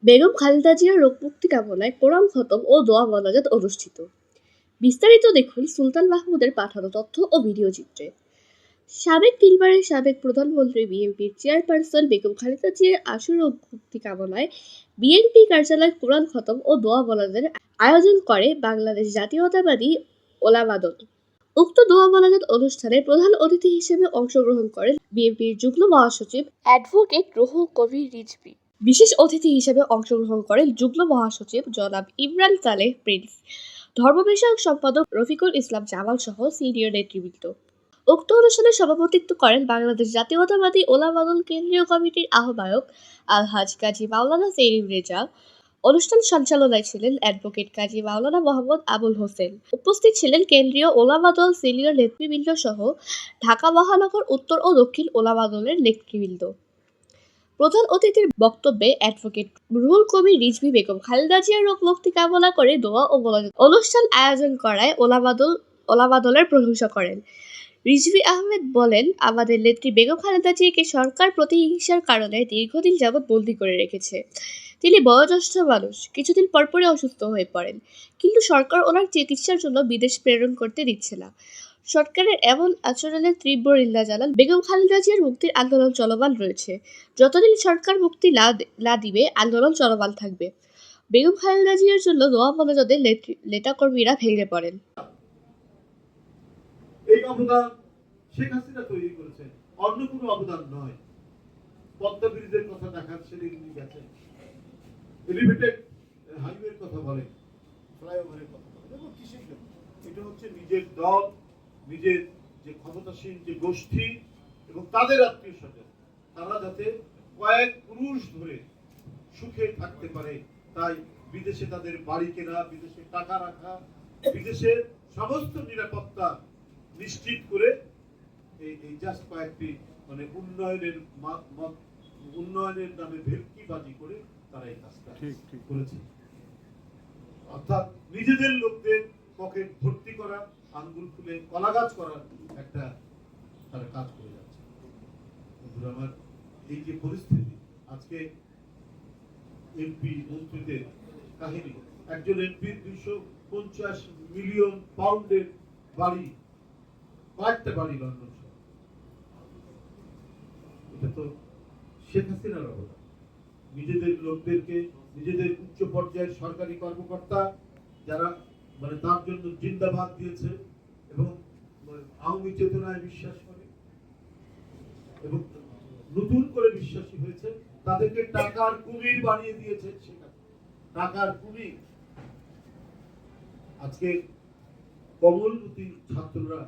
বেগম খালেদা জিয়ার রোগমুক্তি কামনায় কোরআন খতম ও দোয়া মোনাজাত অনুষ্ঠিত। বিস্তারিত দেখুন সুলতান মাহমুদের পাঠানো তথ্য ও ভিডিও চিত্রে। সাবেক তিনবারের সাবেক প্রধানমন্ত্রী বিএনপির চেয়ারপারসন বেগম খালেদা জিয়ার আশু রোগমুক্তি কামনায় বিএনপি কার্যালয় কোরআন খতম ও দোয়া মোনাজাতের আয়োজন করে বাংলাদেশ জাতীয়তাবাদী ওলামা দল। উক্ত দোয়া মোনাজাত অনুষ্ঠানে প্রধান অতিথি হিসেবে অংশগ্রহণ করেন বিএনপির যুগ্ম মহাসচিব অ্যাডভোকেট রুহুল কবির রিজভী। বিশেষ অতিথি হিসেবে অংশগ্রহণ করেন যুগ্ম মহাসচিব জনাব ইমরান সালেহ প্রিন্স, ধর্ম বিষয়ক সম্পাদক রফিকুল ইসলাম জামাল সহ সিনিয়র নেতৃবৃন্দ। উক্ত অনুষ্ঠানে সভাপতিত্ব করেন বাংলাদেশ জাতীয়তাবাদী ওলামা দল কেন্দ্রীয় কমিটির আহ্বায়ক আলহাজ কাজী মাওলানা সেলিম রেজা। অনুষ্ঠান সঞ্চালনায় ছিলেন অ্যাডভোকেট কাজী মাওলানা মোহাম্মদ আবুল হোসেন। উপস্থিত ছিলেন কেন্দ্রীয় ওলামা দল সিনিয়র নেতৃবৃন্দ সহ ঢাকা মহানগর উত্তর ও দক্ষিণ ওলামা দলের নেতৃবৃন্দ। প্রধান অতিথির বক্তব্যে অ্যাডভোকেট রুহুল কবির রিজভী বেগম খালেদা জিয়ার রোগমুক্তি কামনা করে দোয়া ও মোনাজাত অনুষ্ঠান আয়োজন করায় ওলামা দলের প্রশংসা করেন। রিজভী আহমেদ বলেন, আমাদের নেত্রী বেগম খালেদা জিয়াকে সরকার প্রতিহিংসার কারণে দীর্ঘদিন যাবৎ বন্দী করে রেখেছে। তিনি বয়োজ্যেষ্ঠ মানুষ, কিছুদিন পরপরই অসুস্থ হয়ে পড়েন, কিন্তু সরকার ওনার চিকিৎসার জন্য বিদেশ প্রেরণ করতে দিচ্ছে না। সরকারের এমন আচরণের তীব্র নিন্দা জানান। বেগম খালেদা জিয়ার মুক্তির আন্দোলন চলমান রয়েছে, যতদিন সরকার মুক্তি না দিবে আন্দোলন চলমান থাকবে। বেগম খালেদা জিয়ার জন্য দোয়া মোনাজাতে নেতাকর্মীরা ভেঙে পড়েন। এই অবদান শেখ হাসিনা তৈরি করেছেন, অন্য কোনো অবদান নয়। পদ্মা ব্রিজের কথা দেখার সেদিন গেছেন, এলিভেটেড হাইওয়ের কথা বলেন, ফ্লাইওভারের কথা বলেন, এবং কিসের জন্য? এটা হচ্ছে নিজের দল, নিজের যে ক্ষমতাসীন যে গোষ্ঠী এবং তাদের আত্মীয় স্বজন, তারা যাতে কয়েক পুরুষ ধরে সুখে থাকতে পারে, তাই বিদেশে তাদের বাড়ি কেনা, বিদেশে টাকা রাখা, বিদেশের সমস্ত নিরাপত্তা নিশ্চিত করে এই জাস্ট কয়েকটি মানে উন্নয়নের নামে ভেলকিবাজি করে তারা এই কাজটা করেছে। অর্থাৎ নিজেদের লোকদের পকেট ভর্তি করা, আঙ্গুল ফুলে কলা গাছ করার একটা তারা কাজ করে যাচ্ছে। আমার এই যে পরিস্থিতি আজকে এমপি মন্ত্রীদের কাহিনী, একজন এমপির 250 মিলিয়ন পাউন্ডের বাড়ি, কয়েকটা বাড়ি লন্ডন শহর, এটা তো শেখ হাসিনার অবদান। নিজেদের লোকদেরকে, নিজেদের উচ্চ পর্যায়ের সরকারি কর্মকর্তা যারা মানে তার জন্য জিন্দাবাদ দিয়েছে এবং আওয়ামী চেতনায় বিশ্বাস করে এবং নতুন করে বিশ্বাসী হয়েছে, তাদেরকে টাকার কুমির বানিয়ে দিয়েছে। সেখানে টাকার কুমির। আজকে কমলমতি ছাত্ররা